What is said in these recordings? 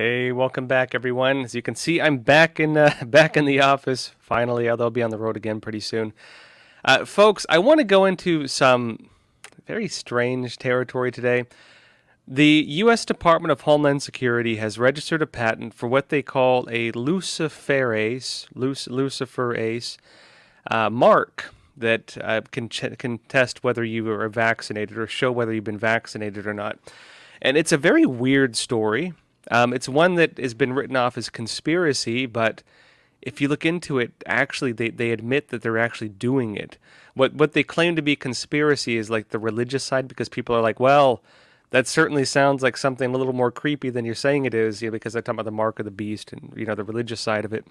Hey, welcome back, everyone. As you can see, I'm back in back in the office finally. Although I'll be on the road again pretty soon, folks. I want to go into some very strange territory today. The U.S. Department of Homeland Security has registered a patent for what they call a Luciferase mark that can test whether you are vaccinated or show whether you've been vaccinated or not. And it's a very weird story. It's one that has been written off as conspiracy, but if you look into it, actually they admit that they're actually doing it. What they claim to be conspiracy is like the religious side, because people are like, well, that certainly sounds like something a little more creepy than you're saying it is, because they're talking about the mark of the beast and the religious side of it.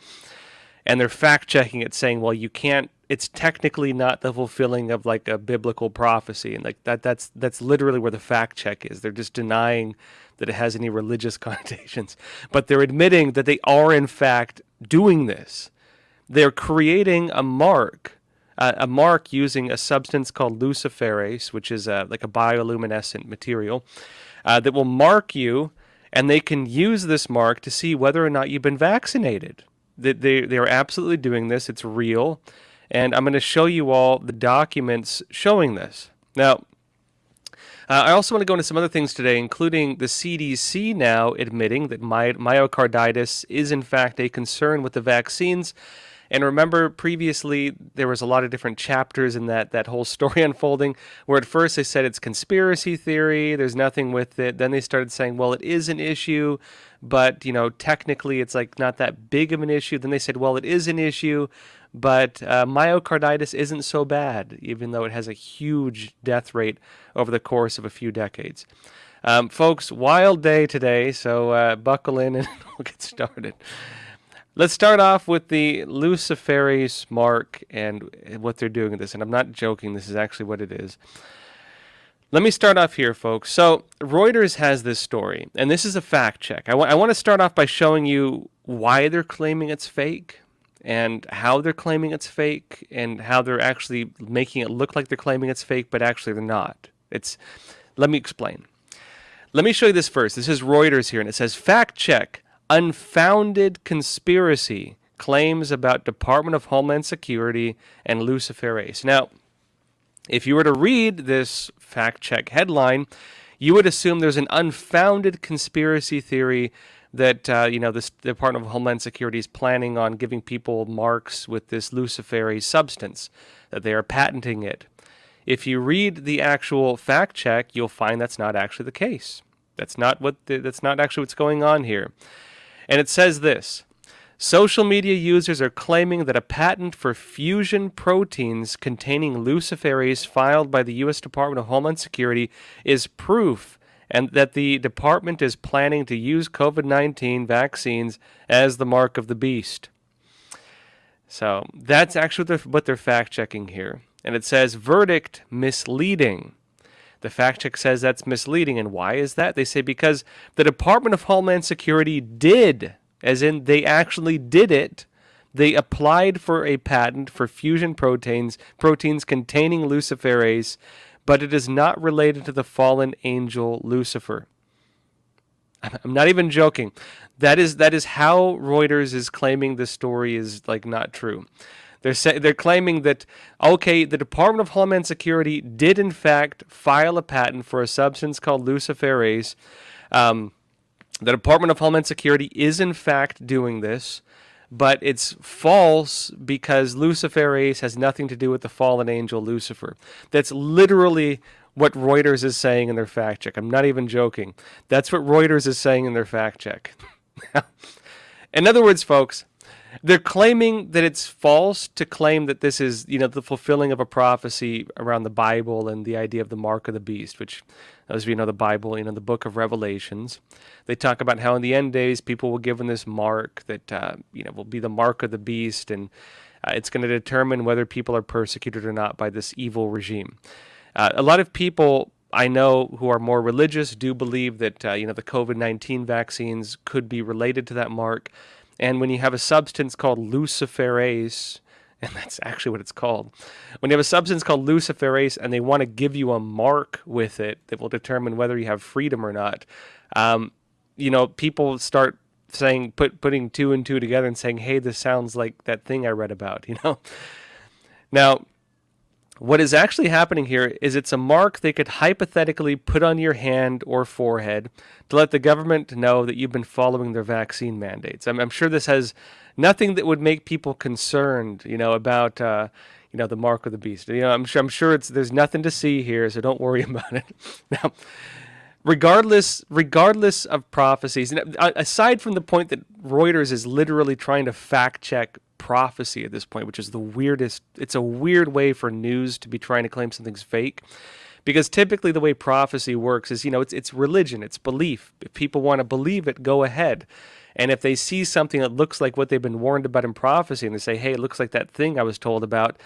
And they're fact checking it, saying, well, you can't. It's technically not the fulfilling of like a biblical prophecy, and like that's literally where the fact check is. They're just denying that it has any religious connotations, but they're admitting that they are in fact doing this. They're creating a mark using a substance called Luciferase, which is like a bioluminescent material that will mark you, and they can use this mark to see whether or not you've been vaccinated. They are absolutely doing this. It's real. And I'm going to show you all the documents showing this. Now, I also want to go into some other things today, including the CDC now admitting that myocarditis is in fact a concern with the vaccines. And remember, previously, there was a lot of different chapters in that whole story unfolding, where at first they said it's conspiracy theory, there's nothing with it. Then they started saying, well, it is an issue, but, technically it's like not that big of an issue. Then they said, well, it is an issue, but myocarditis isn't so bad, even though it has a huge death rate over the course of a few decades. Folks, wild day today, so buckle in and we'll get started. Let's start off with the Luciferase mark and what they're doing with this. And I'm not joking, this is actually what it is. Let me start off here, folks. So Reuters has this story, and this is a fact check. I want to start off by showing you why they're claiming it's fake, and how they're claiming it's fake, and how they're actually making it look like they're claiming it's fake, but actually they're not. Let me explain. Let me show you this first. This is Reuters here, and it says, fact check. Unfounded conspiracy claims about Department of Homeland Security and Luciferase. Now, if you were to read this fact check headline, you would assume there's an unfounded conspiracy theory that this Department of Homeland Security is planning on giving people marks with this Luciferase substance, that they are patenting it. If you read the actual fact check, you'll find that's not actually the case. That's not actually what's going on here. And it says this: social media users are claiming that a patent for fusion proteins containing luciferase filed by the U.S. Department of Homeland Security is proof, and that the department is planning to use COVID-19 vaccines as the mark of the beast. So that's actually what they're fact-checking here. And it says, verdict misleading. The fact check says that's misleading. And why is that? They say because the Department of Homeland Security did, as in they actually did it. They applied for a patent for fusion proteins containing luciferase, but it is not related to the fallen angel Lucifer. I'm not even joking. That is how Reuters is claiming this story is like not true. They're claiming that, okay, the Department of Homeland Security did in fact file a patent for a substance called luciferase. The Department of Homeland Security is in fact doing this, but it's false because luciferase has nothing to do with the fallen angel Lucifer. That's literally what Reuters is saying in their fact check. I'm not even joking. That's what Reuters is saying in their fact check. In other words, folks, they're claiming that it's false to claim that this is, the fulfilling of a prophecy around the Bible and the idea of the mark of the beast, which, as we know, the Bible, the book of Revelations. They talk about how in the end days people will given this mark that, will be the mark of the beast, and it's going to determine whether people are persecuted or not by this evil regime. A lot of people I know who are more religious do believe that, the COVID-19 vaccines could be related to that mark. And when you have a substance called luciferase, and that's actually what it's called, when you have a substance called luciferase and they want to give you a mark with it that will determine whether you have freedom or not, people start saying, putting two and two together and saying, hey, this sounds like that thing I read about, Now, what is actually happening here is it's a mark they could hypothetically put on your hand or forehead to let the government know that you've been following their vaccine mandates. I'm sure this has nothing that would make people concerned, about, the mark of the beast. I'm sure there's nothing to see here, so don't worry about it. Now, regardless of prophecies, and aside from the point that Reuters is literally trying to fact check prophecy at this point, which is the weirdest. It's a weird way for news to be trying to claim something's fake, because typically the way prophecy works is, it's religion, it's belief. If people want to believe it, go ahead. And if they see something that looks like what they've been warned about in prophecy, and they say, hey, it looks like that thing I was told about,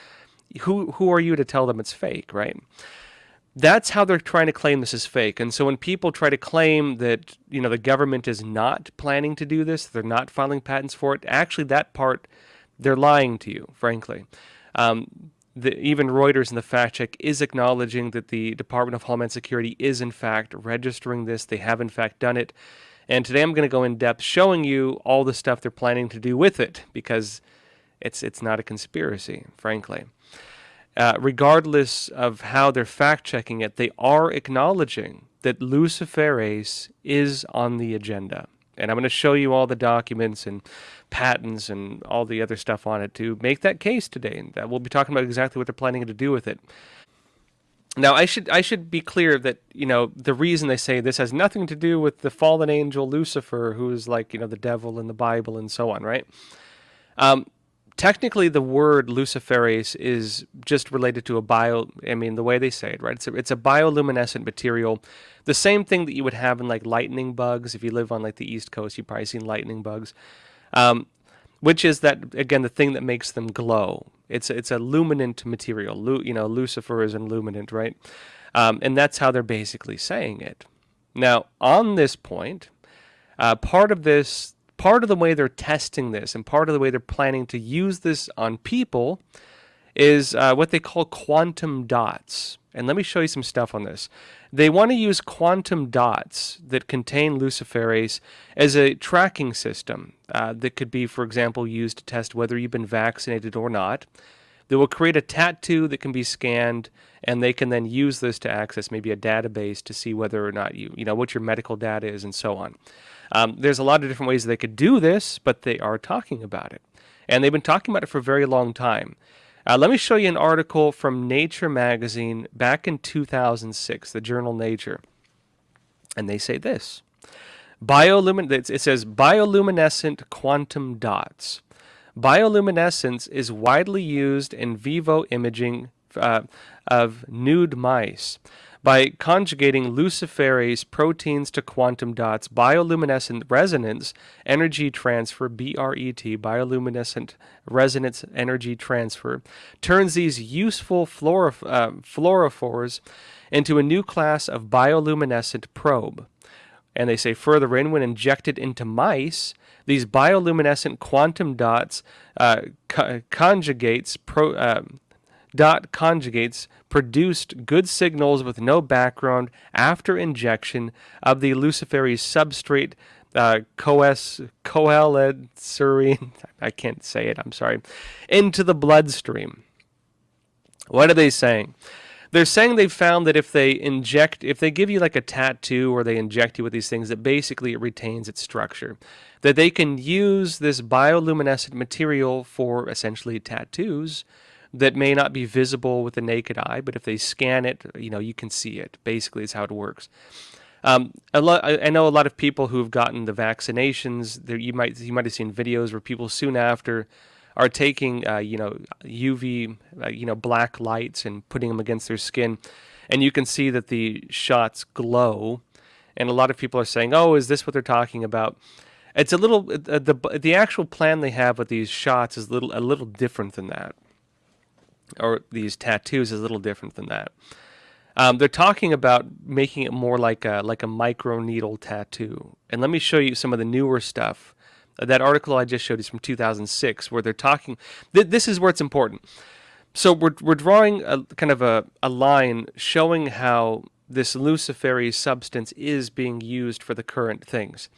who are you to tell them it's fake, right? That's how they're trying to claim this is fake. And so when people try to claim that, the government is not planning to do this, they're not filing patents for it, actually that part, they're lying to you, frankly. Even Reuters in the fact check is acknowledging that the Department of Homeland Security is in fact registering this. They have in fact done it. And today I'm going to go in depth showing you all the stuff they're planning to do with it, because it's not a conspiracy, frankly. Regardless of how they're fact checking it, they are acknowledging that Luciferase is on the agenda. And I'm going to show you all the documents and patents and all the other stuff on it to make that case today. And we'll be talking about exactly what they're planning to do with it. Now, I should be clear that, the reason they say this has nothing to do with the fallen angel Lucifer, who is like, the devil in the Bible and so on, right? Technically, the word Luciferase is just related to the way they say it, right? It's a bioluminescent material. The same thing that you would have in like lightning bugs. If you live on like the East Coast, you've probably seen lightning bugs, which is that, again, the thing that makes them glow. It's a luminant material. Lucifer is a luminant, right? And that's how they're basically saying it. Now, on this point, part of the way they're testing this and part of the way they're planning to use this on people is what they call quantum dots. And let me show you some stuff on this. They want to use quantum dots that contain Luciferase as a tracking system that could be, for example, used to test whether you've been vaccinated or not. They will create a tattoo that can be scanned, and they can then use this to access maybe a database to see whether or not what your medical data is and so on. There's a lot of different ways they could do this, but they are talking about it. And they've been talking about it for a very long time. Let me show you an article from Nature magazine back in 2006, the journal Nature. And they say this. It says bioluminescent quantum dots. Bioluminescence is widely used in vivo imaging of nude mice. By conjugating luciferase proteins to quantum dots, bioluminescent resonance energy transfer, BRET, bioluminescent resonance energy transfer, turns these useful fluorophores into a new class of bioluminescent probe. And they say further in, when injected into mice, these bioluminescent quantum dots conjugates produced good signals with no background after injection of the luciferase substrate coelcerine, I can't say it, I'm sorry, into the bloodstream. What are they saying? They're saying they've found that if they give you like a tattoo or they inject you with these things, that basically it retains its structure. That they can use this bioluminescent material for essentially tattoos that may not be visible with the naked eye, but if they scan it, you can see it. Basically, is how it works. I know a lot of people who've gotten the vaccinations. You might have seen videos where people soon after are taking UV black lights and putting them against their skin, and you can see that the shots glow. And a lot of people are saying, "Oh, is this what they're talking about?" It's a little the actual plan they have with these shots is a little different than that. Or these tattoos is a little different than that. They're talking about making it more like a microneedle tattoo. And let me show you some of the newer stuff. That article I just showed is from 2006, where they're talking. This is where it's important. So we're drawing a kind of a line showing how this Luciferase substance is being used for the current things.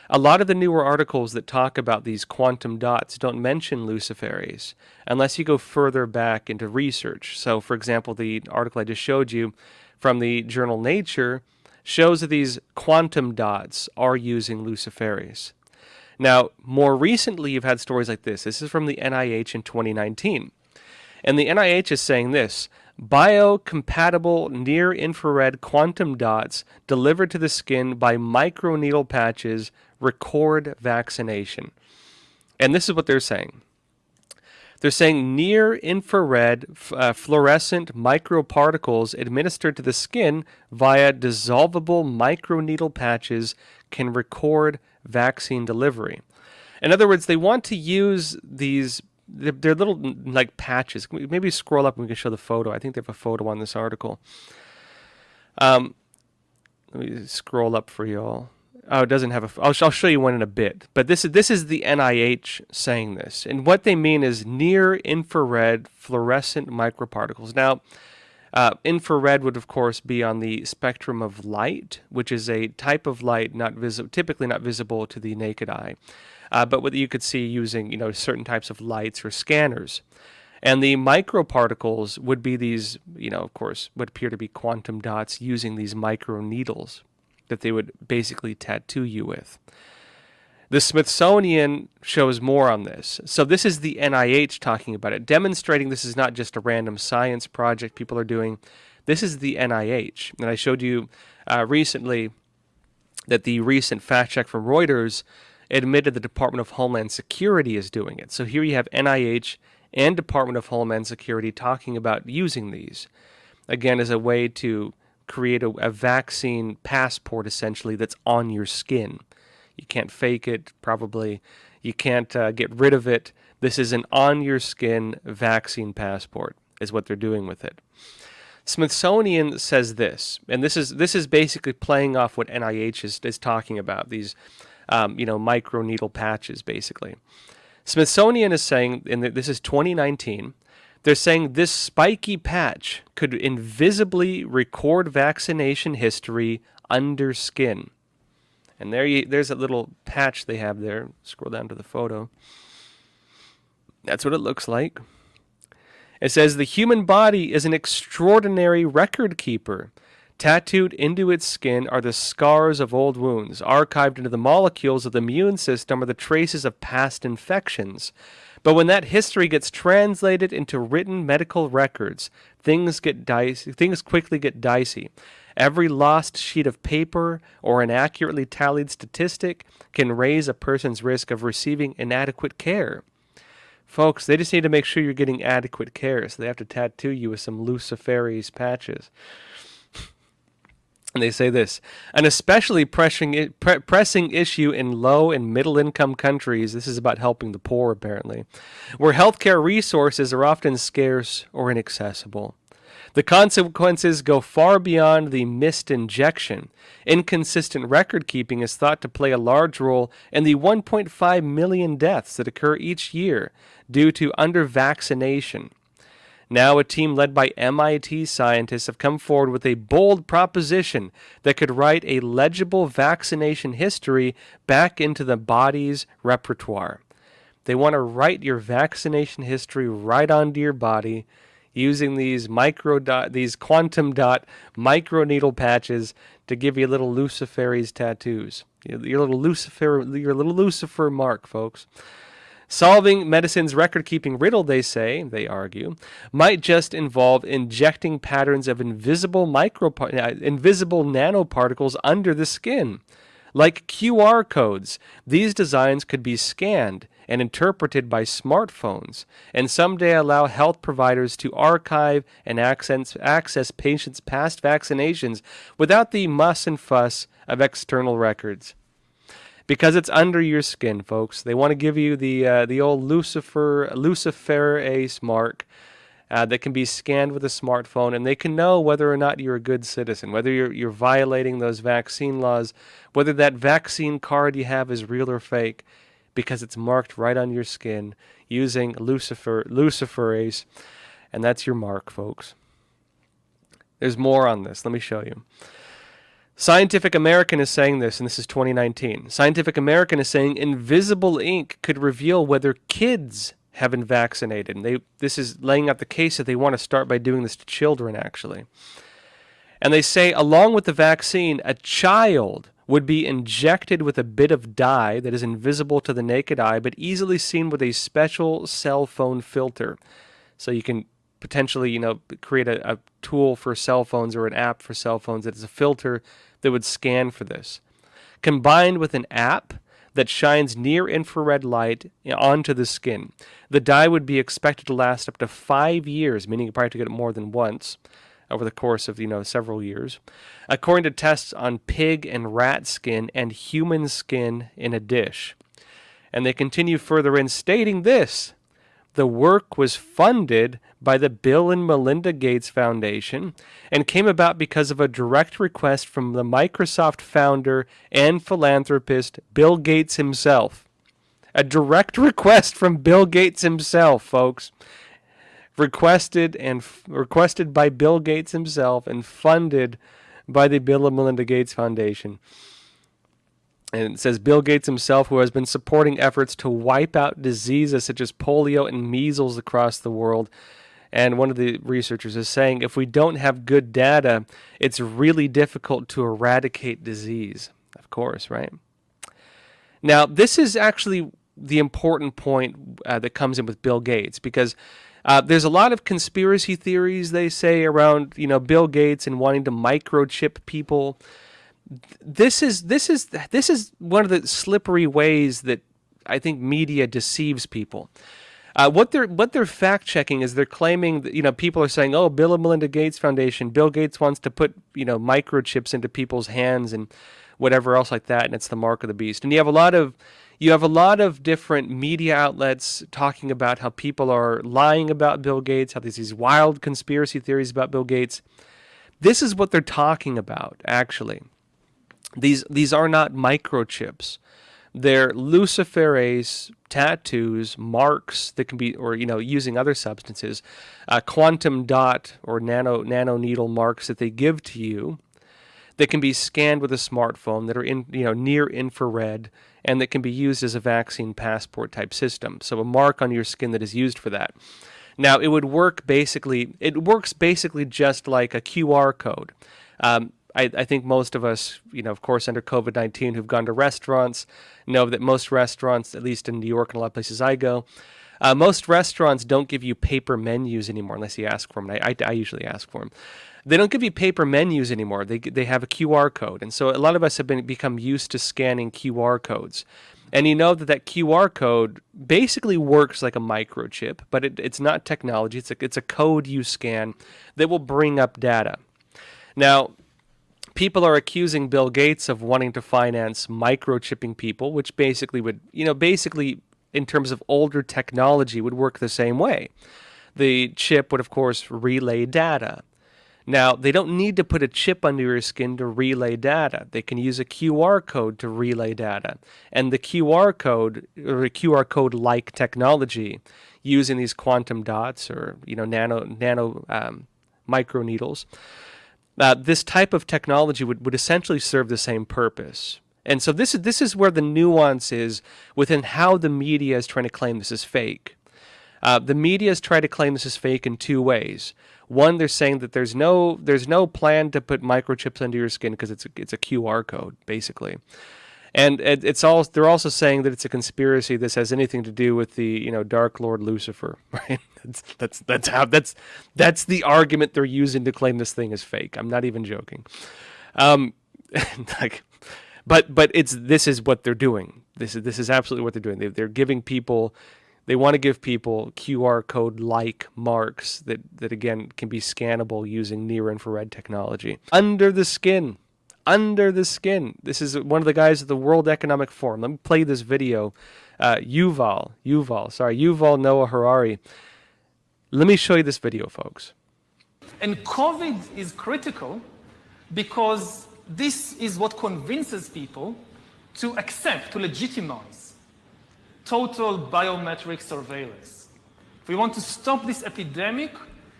A lot of the newer articles that talk about these quantum dots don't mention Luciferase unless you go further back into research. So, for example, the article I just showed you from the journal Nature shows that these quantum dots are using Luciferase. Now, more recently, you've had stories like this. This is from the NIH in 2019. And the NIH is saying this: biocompatible near-infrared quantum dots delivered to the skin by microneedle patches record vaccination. And this is what they're saying. They're saying near-infrared fluorescent microparticles administered to the skin via dissolvable microneedle patches can record vaccine delivery. In other words, they want to use these, they're little like patches. Maybe scroll up and we can show the photo. I think they have a photo on this article. Let me scroll up for y'all. Oh, it doesn't have a. I'll show you one in a bit. But this is the NIH saying this, and what they mean is near-infrared fluorescent microparticles. Now, infrared would of course be on the spectrum of light, which is a type of light typically not visible to the naked eye, but what you could see using certain types of lights or scanners. And the microparticles would be these, of course, what appear to be quantum dots using these microneedles that they would basically tattoo you with. The Smithsonian shows more on this. So this is the NIH talking about it, demonstrating this is not just a random science project people are doing. This is the NIH. And I showed you recently that the recent fact check from Reuters admitted the Department of Homeland Security is doing it. So here you have NIH and Department of Homeland Security talking about using these, again, as a way to create a vaccine passport, essentially, that's on your skin. You can't fake it, probably. You can't get rid of it. This is an on-your-skin vaccine passport, is what they're doing with it. Smithsonian says this, and this is basically playing off what NIH is talking about, these microneedle patches, basically. Smithsonian is saying, and this is 2019, they're saying this spiky patch could invisibly record vaccination history under skin. And there's a little patch they have there. Scroll down to the photo. That's what it looks like. It says the human body is an extraordinary record keeper. Tattooed into its skin are the scars of old wounds. Archived into the molecules of the immune system are the traces of past infections. But when that history gets translated into written medical records, things quickly get dicey. Every lost sheet of paper or inaccurately tallied statistic can raise a person's risk of receiving inadequate care. Folks, they just need to make sure you're getting adequate care, so they have to tattoo you with some Luciferase patches. And they say this: an especially pressing issue in low and middle income countries, this is about helping the poor apparently, where healthcare resources are often scarce or inaccessible. The consequences go far beyond the missed injection. Inconsistent record keeping is thought to play a large role in the 1.5 million deaths that occur each year due to under-vaccination. Now a team led by MIT scientists have come forward with a bold proposition that could write a legible vaccination history back into the body's repertoire. They want to write your vaccination history right onto your body using these quantum dot microneedle patches to give you little Luciferase tattoos. Your little Lucifer mark, folks. Solving medicine's record-keeping riddle, they argue, might just involve injecting patterns of invisible nanoparticles under the skin. Like QR codes, these designs could be scanned and interpreted by smartphones, and someday allow health providers to archive and access patients' past vaccinations without the muss and fuss of external records. Because it's under your skin, folks. They want to give you the old Luciferase mark that can be scanned with a smartphone, and they can know whether or not you're a good citizen, whether you're violating those vaccine laws, whether that vaccine card you have is real or fake, because it's marked right on your skin using Luciferase, and that's your mark, folks. There's more on this. Let me show you. Scientific American is saying this, and this is 2019. Scientific American is saying invisible ink could reveal whether kids have been vaccinated. And this is laying out the case that they want to start by doing this to children, actually. And they say, along with the vaccine, a child would be injected with a bit of dye that is invisible to the naked eye, but easily seen with a special cell phone filter. So you can potentially, create a tool for cell phones or an app for cell phones that is a filter that would scan for this. Combined with an app that shines near-infrared light onto the skin. The dye would be expected to last up to 5 years, meaning you probably have to get it more than once over the course of, several years. According to tests on pig and rat skin and human skin in a dish. And they continue further in stating this. The work was funded by the Bill and Melinda Gates Foundation and came about because of a direct request from the Microsoft founder and philanthropist Bill Gates himself. A direct request from Bill Gates himself, folks. Requested by Bill Gates himself and funded by the Bill and Melinda Gates Foundation. And it says Bill Gates himself, who has been supporting efforts to wipe out diseases such as polio and measles across the world. And one of the researchers is saying if we don't have good data, it's really difficult to eradicate disease. Of course, right? Now, this is actually the important point that comes in with Bill Gates, because there's a lot of conspiracy theories, they say, around Bill Gates and wanting to microchip people. This is one of the slippery ways that I think media deceives people. What they're fact checking is they're claiming that people are saying, oh, Bill and Melinda Gates Foundation, Bill Gates wants to put microchips into people's hands and whatever else like that, and it's the mark of the beast. And you have a lot of different media outlets talking about how people are lying about Bill Gates, how there's these wild conspiracy theories about Bill Gates. This is what they're talking about, actually. These are not microchips. They're Luciferase tattoos, marks that can be, or using other substances, quantum dot or nano needle marks that they give to you that can be scanned with a smartphone that are near infrared and that can be used as a vaccine passport type system. So a mark on your skin that is used for that. Now it works basically just like a QR code. I think most of us, of course, under COVID-19 who've gone to restaurants know that most restaurants, at least in New York and a lot of places I go, most restaurants don't give you paper menus anymore unless you ask for them. I usually ask for them. They don't give you paper menus anymore. They have a QR code. And so a lot of us have become used to scanning QR codes. And you know that QR code basically works like a microchip, but it's not technology. It's a code you scan that will bring up data. Now, people are accusing Bill Gates of wanting to finance microchipping people, which basically would, in terms of older technology, would work the same way. The chip would, of course, relay data. Now, they don't need to put a chip under your skin to relay data. They can use a QR code to relay data. And the QR code, or a QR code-like technology, using these quantum dots or nano microneedles, this type of technology would essentially serve the same purpose. And so this is where the nuance is within how the media is trying to claim this is fake. The media is trying to claim this is fake in two ways. One, they're saying that there's no plan to put microchips under your skin because it's a QR code, basically. And they're also saying that it's a conspiracy. This has anything to do with the Dark Lord Lucifer, right? That's the argument they're using to claim this thing is fake. I'm not even joking. But this is what they're doing. This is absolutely what they're doing. They're giving people. They want to give people QR code-like marks that again can be scannable using near-infrared technology under the skin. Under the skin. This is one of the guys at the World Economic Forum. Let me play this video. Yuval Noah Harari. Let me show you this video, folks. And COVID is critical because this is what convinces people to accept, to legitimize total biometric surveillance. If we want to stop this epidemic,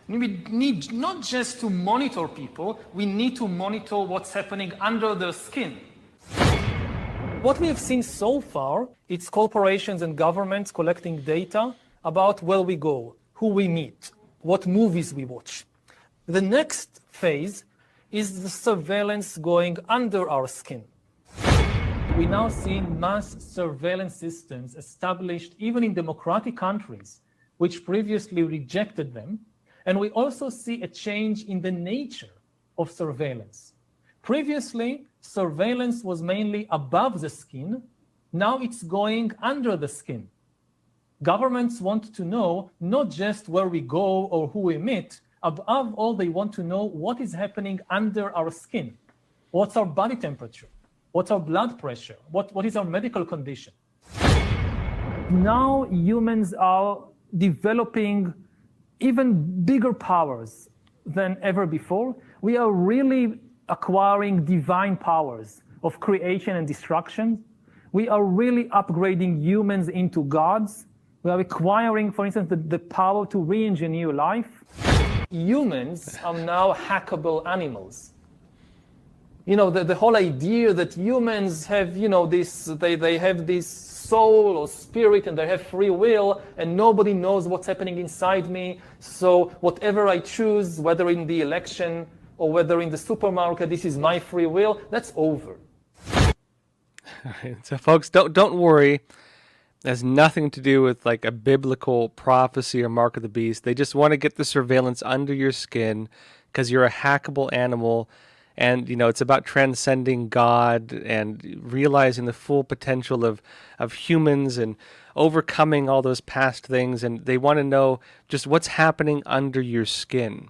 We need not just to monitor people, we need to monitor what's happening under their skin. What we have seen so far, it's corporations and governments collecting data about where we go, who we meet, what movies we watch. The next phase is the surveillance going under our skin. We now see mass surveillance systems established even in democratic countries, which previously rejected them. And we also see a change in the nature of surveillance. Previously, surveillance was mainly above the skin. Now it's going under the skin. Governments want to know not just where we go or who we meet. Above all, they want to know what is happening under our skin. What's our body temperature? What's our blood pressure? What is our medical condition? Now humans are developing even bigger powers than ever before. We are really acquiring divine powers of creation and destruction. We are really upgrading humans into gods. We are acquiring, for instance, the power to re-engineer life. Humans are now hackable animals. The whole idea that humans have, they have this soul or spirit and they have free will and nobody knows what's happening inside me. So whatever I choose, whether in the election or whether in the supermarket, this is my free will, that's over. All right, so folks, don't worry. It has nothing to do with like a biblical prophecy or mark of the beast. They just want to get the surveillance under your skin because you're a hackable animal. And, it's about transcending God and realizing the full potential of humans and overcoming all those past things. And they want to know just what's happening under your skin.